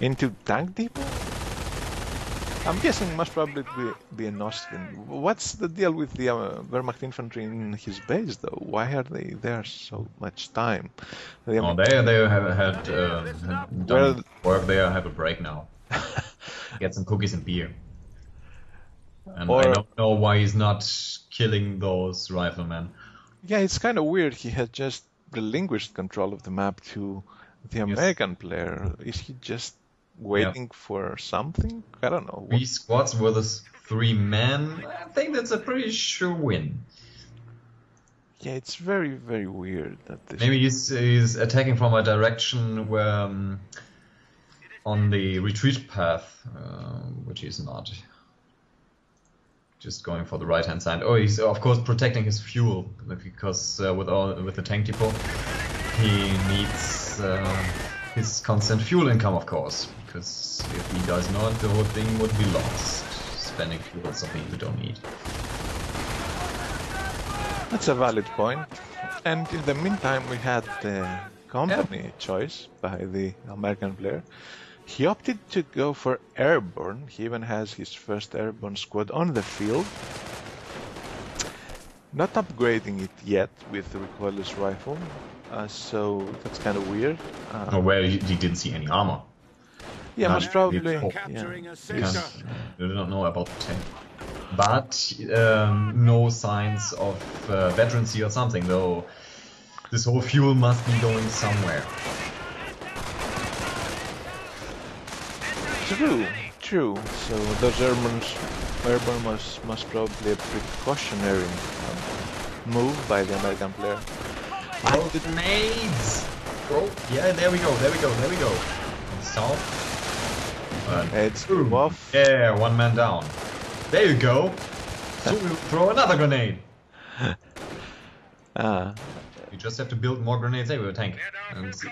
Into tank depot? I'm guessing must probably be an Austrian. What's the deal with the Wehrmacht infantry in his base, though? Why are they there so much time? They have had done work there, have a break now. Get some cookies and beer. And I don't know why he's not killing those riflemen. Yeah, it's kind of weird. He had just relinquished control of the map to the American player. Is he just waiting for something? I don't know. 3 squads versus 3 men. I think that's a pretty sure win. Yeah, it's very, very weird that this. Maybe he's attacking from a direction where on the retreat path, which he's not. Just going for the right hand side. Oh, he's of course protecting his fuel because with the tank depot, he needs his constant fuel income, of course. Because if he does not, the whole thing would be lost. Spending fuel on something you don't need. That's a valid point. And in the meantime, we had the company choice by the American player. He opted to go for airborne. He even has his first airborne squad on the field. Not upgrading it yet with the recoilless rifle, so that's kind of weird. Well, he didn't see any armor. Yeah, most probably. You don't know about the tank. But no signs of veterancy or something, though. This whole fuel must be going somewhere. True. So those airborne must probably a precautionary move by the American player. Oh, grenades! Oh, yeah, there we go. South. It's off. Yeah, 1 man down. There you go. So we throw another grenade. You just have to build more grenades with a tank. And it's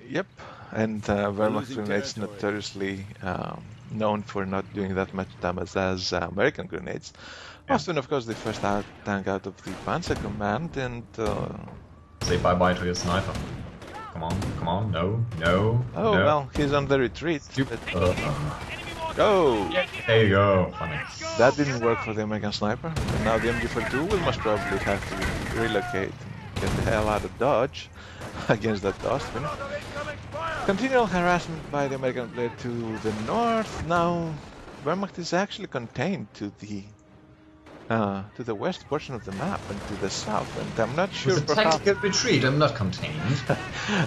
Yep, and Wehrmacht grenades notoriously known for not doing that much damage as American grenades. Austrian, of course, the first tank out of the Panzer Command, and say bye-bye to your sniper. Come on, no. Oh, no. Well, he's on the retreat. Go! There you go, funny. That didn't work for the American sniper, and now the MG42 will most probably have to relocate and get the hell out of Dodge against that Austrian. Continual harassment by the American player to the north. Now, Wehrmacht is actually contained to the west portion of the map and to the south, and I'm not sure. It's a tactical retreat. I'm not contained.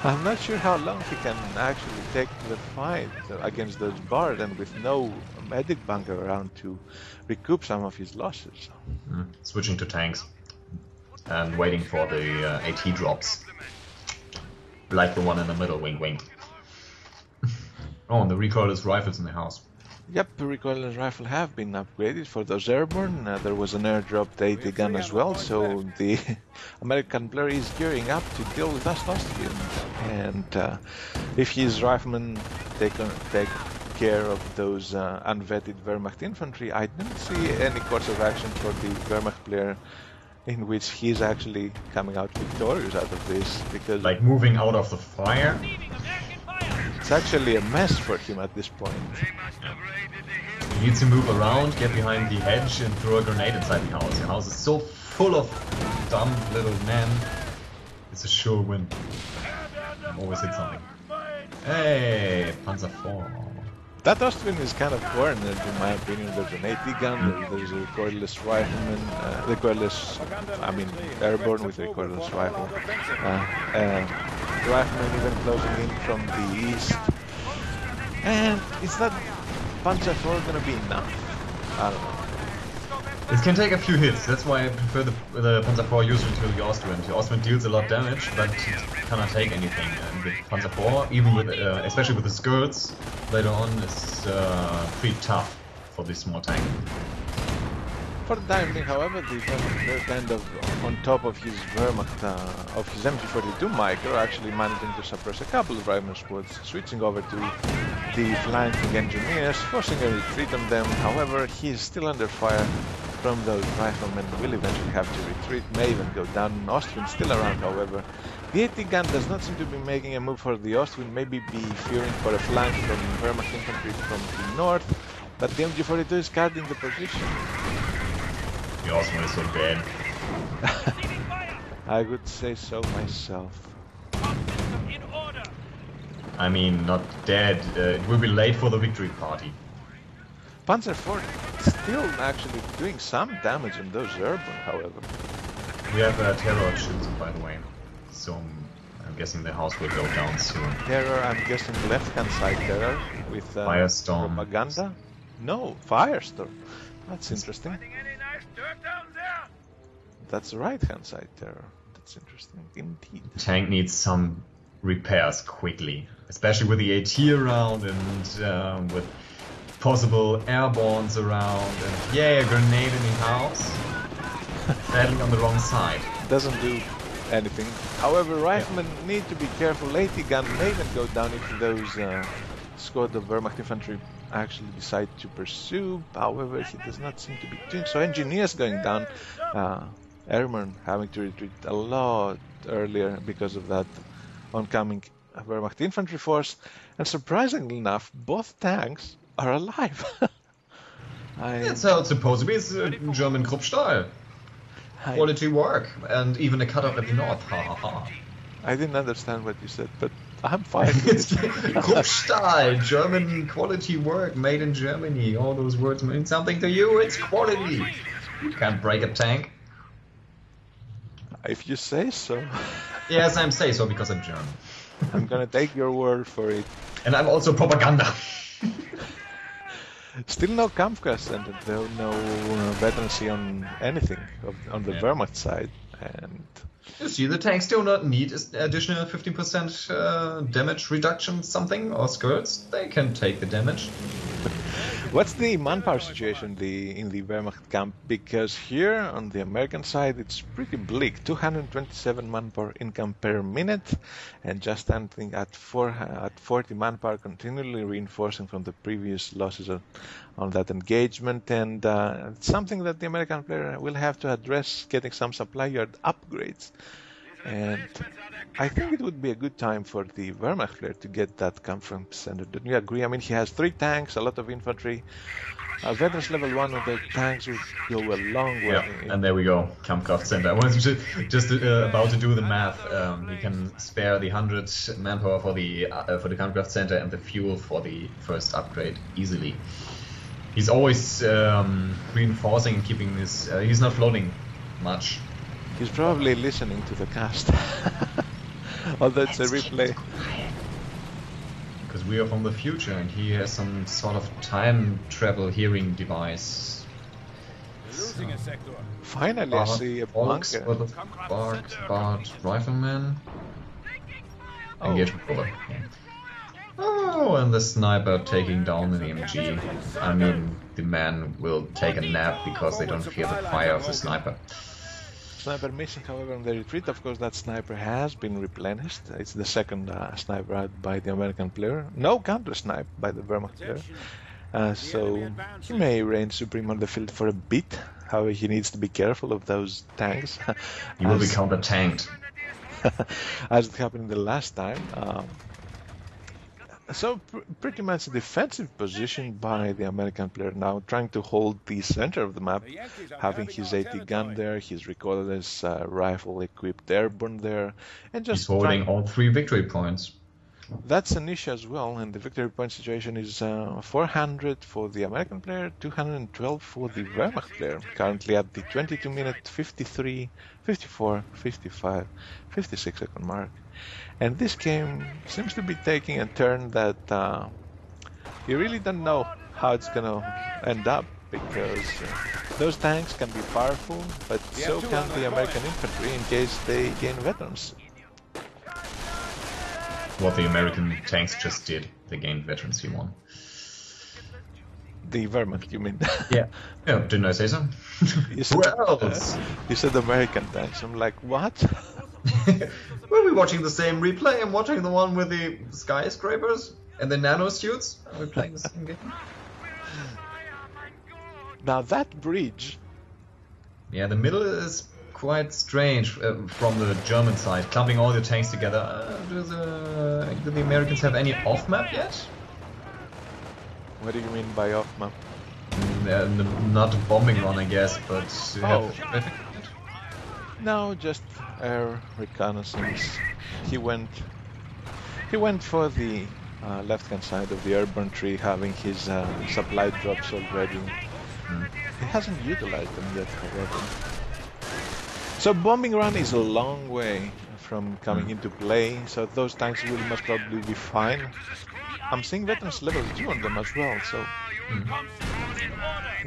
I'm not sure how long he can actually take the fight against those bars, and with no medic bunker around to recoup some of his losses. Switching to tanks and waiting for the AT drops, like the one in the middle. Wink, wink. Oh, and the recoilless rifles in the house. Yep, the recoilless rifle have been upgraded for those airborne. There was an airdrop 80 gun as well, so the American player is gearing up to deal with us Austrians. And if his riflemen take care of those unvetted Wehrmacht infantry, I don't see any course of action for the Wehrmacht player in which he's actually coming out victorious out of this, because like moving out of the fire. It's actually a mess for him at this point. He needs to move around, get behind the hedge, and throw a grenade inside the house. The house is so full of dumb little men. It's a sure win. Always hit something. Hey, Panzer IV. That Austrian is kind of cornered, in my opinion. There's an AT gun, there's a recoilless rifleman, airborne with a recoilless rifle. The rifleman even closing in from the east. And is that Panzer IV gonna be enough? I don't know. It can take a few hits, that's why I prefer the Panzer IV usually to the Austrian. The Austrian deals a lot of damage, but it cannot take anything. And with Panzer IV, even with, especially with the skirts, later on is pretty tough for this small tank. For the time being, however, the Wehrmacht kind of on top of his Wehrmacht, of his MG42 micro, actually managing to suppress a couple of rifleman squads, switching over to the flanking engineers, forcing a retreat on them. However, he is still under fire from those riflemen will eventually have to retreat, may even go down. Ostwind still around, however. The AT gun does not seem to be making a move for the Ostwind, maybe be fearing for a flank from Wehrmacht infantry from the north, but the MG42 is guarding the position. The Ostwind is so bad. I would say so myself. I mean, not dead. It will be late for the victory party. Panzer IV still actually doing some damage on those airborne, however. We have a terror shoots, by the way. So I'm guessing the house will go down soon. Terror, I'm guessing left-hand side terror with Firestorm. propaganda. No, Firestorm. That's interesting. That's the right-hand side terror. That's interesting indeed. Tank needs some repairs quickly, especially with the AT around and with possible airbornes around. And yeah, a grenade in the house. Sadly on the wrong side. Doesn't do anything. However, riflemen need to be careful. AT gun may even go down if those squad of Wehrmacht infantry actually decide to pursue. However, he does not seem to be doing so. Engineers going down. Airmen having to retreat a lot earlier because of that oncoming Wehrmacht infantry force. And surprisingly enough, both tanks are alive. That's how it's supposed to be. It's German Kruppstahl. Quality work, and even a cut-off at the north. Ha ha ha. I didn't understand what you said, but I'm fine with It's it. Kruppstahl, German quality work, made in Germany. All those words mean something to you. It's quality. You can't break a tank. If you say so. Yes, I'm say so because I'm German. I'm gonna take your word for it. And I'm also propaganda. Still no Kampfcenter, though, no veterancy on anything on the Wehrmacht side. And You see, the tanks do not need additional 15% damage reduction something or skirts. They can take the damage. what's the manpower situation in the Wehrmacht camp? Because here on the American side it's pretty bleak. 227 manpower income per minute, and just standing at 40 manpower, continually reinforcing from the previous losses on that engagement. And it's something that the American player will have to address, getting some supply yard upgrades. And I think it would be a good time for the Wehrmacht player to get that Kampfcenter center. Don't you agree? I mean, he has 3 tanks, a lot of infantry. Veterans level 1 of the tanks would go a long way. Yeah, and there we go, Kampfkraftcenter. I was just about to do the math. He can spare the 100 manpower for the Kampfkraftcenter and the fuel for the first upgrade easily. He's always reinforcing and keeping this. He's not floating much. He's probably listening to the cast. Although it's a replay. Because we are from the future and he has some sort of time travel hearing device. So. Finally, I see a bunker. Bart, rifleman. Engagement over. Oh, and the sniper taking down the MG. I mean, the man will take a nap because they don't fear the fire of the sniper. Sniper missing, however, on the retreat. Of course, that sniper has been replenished. It's the second sniper out by the American player. No counter snipe by the Wehrmacht player. So he may reign supreme on the field for a bit. However, he needs to be careful of those tanks. He will be counter-tanked. As it happened the last time. So pretty much a defensive position by the American player now, trying to hold the center of the map, having his AT gun there, his recorderless rifle equipped airborne there, and just he's holding all 3 victory points. That's an issue as well, and the victory point situation is 400 for the American player, 212 for the Wehrmacht player, currently at the 22-minute, 53, 54, 55, 56 second mark. And this game seems to be taking a turn that you really don't know how it's going to end up, because those tanks can be powerful, but so can the American infantry in case they gain veterans. What the American tanks just did, they gained veterans, he won. The Wehrmacht, you mean? Yeah. Yeah, didn't I say so? Who else? You said American tanks. I'm like, what? Were we watching the same replay? I'm watching the one with the skyscrapers and the nano suits. Are we playing the same game? Now that bridge Yeah, the middle is quite strange from the German side, clumping all the tanks together. Do the Americans have any off-map yet? What do you mean by off-map? Not a bombing run, I guess, but to have... No, just air reconnaissance. He went for the left-hand side of the airborne tree, having his supply drops already. He hasn't utilized them yet, however. So bombing run is a long way from coming into play, so those tanks will most probably be fine. I'm seeing veterans level 2 on them as well, so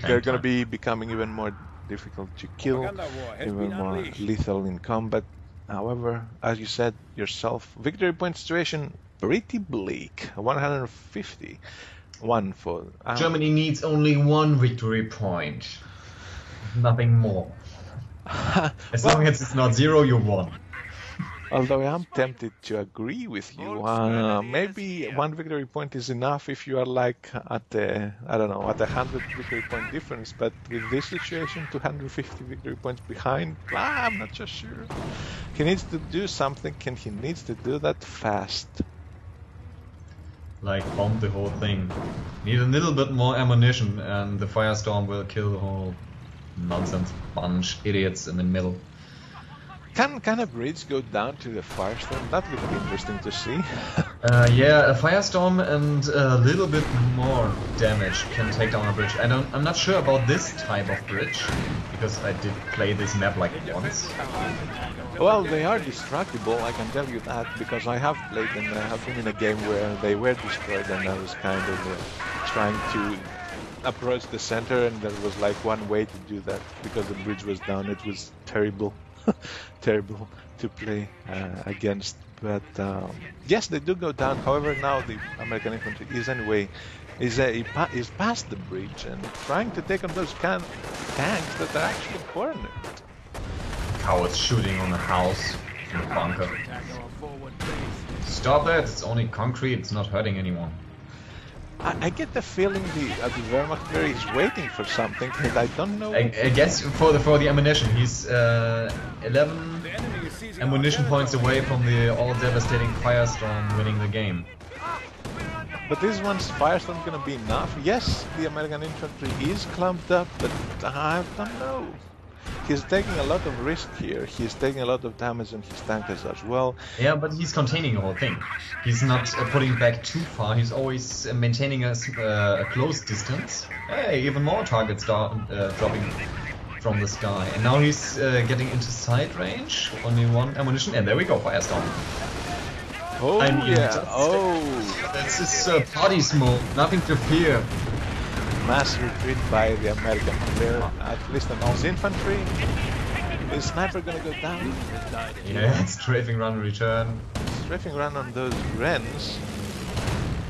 they're going to be becoming even more difficult to kill, even more lethal in combat. However, as you said yourself, victory point situation pretty bleak. 150. One for... Germany needs only one victory point. Nothing more. As long as it's not 0, you won. Although I am tempted to agree with you, maybe one victory point is enough if you are like at the, I don't know, at 100 victory point difference, but with this situation, 250 victory points behind, I'm not so sure. He needs to do something, and he needs to do that fast. Like bomb the whole thing. Need a little bit more ammunition and the firestorm will kill the whole nonsense bunch idiots in the middle. Can a bridge go down to the firestorm? That would be interesting to see. Yeah, a firestorm and a little bit more damage can take down a bridge. I'm not sure about this type of bridge, because I did play this map like once. Well, they are destructible, I can tell you that, because I have played them. I have been in a game where they were destroyed and I was kind of trying to approach the center, and there was like one way to do that because the bridge was down. It was terrible. Terrible to play against, but yes, they do go down. However, now the American infantry is past the bridge and trying to take on those tanks that are actually cornered. Cowards shooting on a house in a bunker. Stop that! It's only concrete. It's not hurting anyone. I get the feeling the Wehrmacht there is waiting for something, but I don't know. I guess for the ammunition, he's 11 ammunition points away from the all-devastating firestorm winning the game. But this one's firestorm gonna be enough? Yes, the American infantry is clumped up, but I don't know. He's taking a lot of risk here. He's taking a lot of damage on his tankers as well. Yeah, but he's containing the whole thing. He's not putting back too far. He's always maintaining a close distance. Hey, even more targets dropping from the sky. And now he's getting into side range. Only one ammunition. And there we go, firestorm. Oh, I mean, yeah. That's his party smoke. Nothing to fear. Mass retreat by the American player, at least on his infantry. Is sniper gonna go down? Yeah, strafing run return. Strafing run on those Wrens,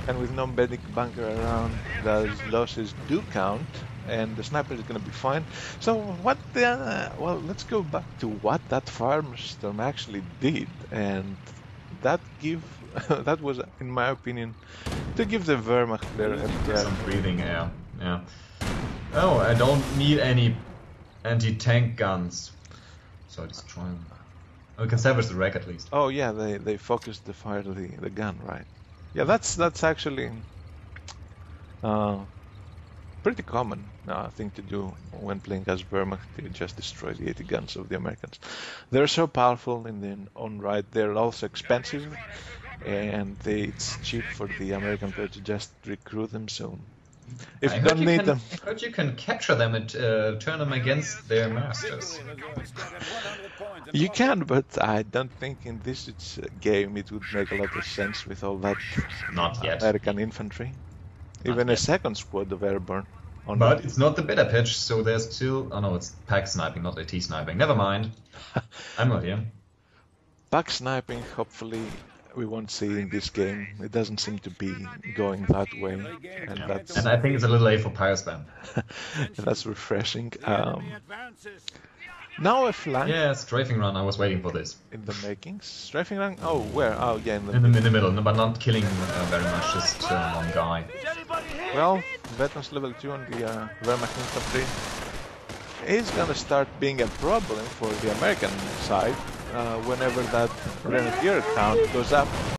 and with no medic bunker around, those losses do count, and the sniper is gonna be fine. So what well, let's go back to what that firestorm actually did, and that that was, in my opinion, to give the Wehrmacht player some breathing air. Yeah. Oh, I don't need any anti-tank guns. So destroy them. We can salvage the wreck at least. Oh yeah, they focused the fire to the gun, right? Yeah, that's actually pretty common thing to do when playing as Wehrmacht. To just destroy the 80 guns of the Americans. They're so powerful in their own right. They're also expensive, and it's cheap for the American player to just recruit them. So if you don't need them, I heard you can capture them and turn them against their masters. You can, but I don't think in this game it would make a lot of sense with all that Not yet. American infantry. Even a second squad of airborne. But it's not the beta pitch, so there's still... Oh no, it's pack sniping, not AT sniping. Never mind. I'm not here. Pack sniping, hopefully, we won't see in this game. It doesn't seem to be going that way. And I think it's a little late for Pyre Spam. That's refreshing. Now a flank. Yeah, strafing run. I was waiting for this. In the makings. Strafing run? Oh, where? Oh, yeah, in the middle, no, but not killing very much, just one guy. Well, veterans level 2 on the Wehrmacht infantry. is going to start being a problem for the American side whenever that grenadier count goes up.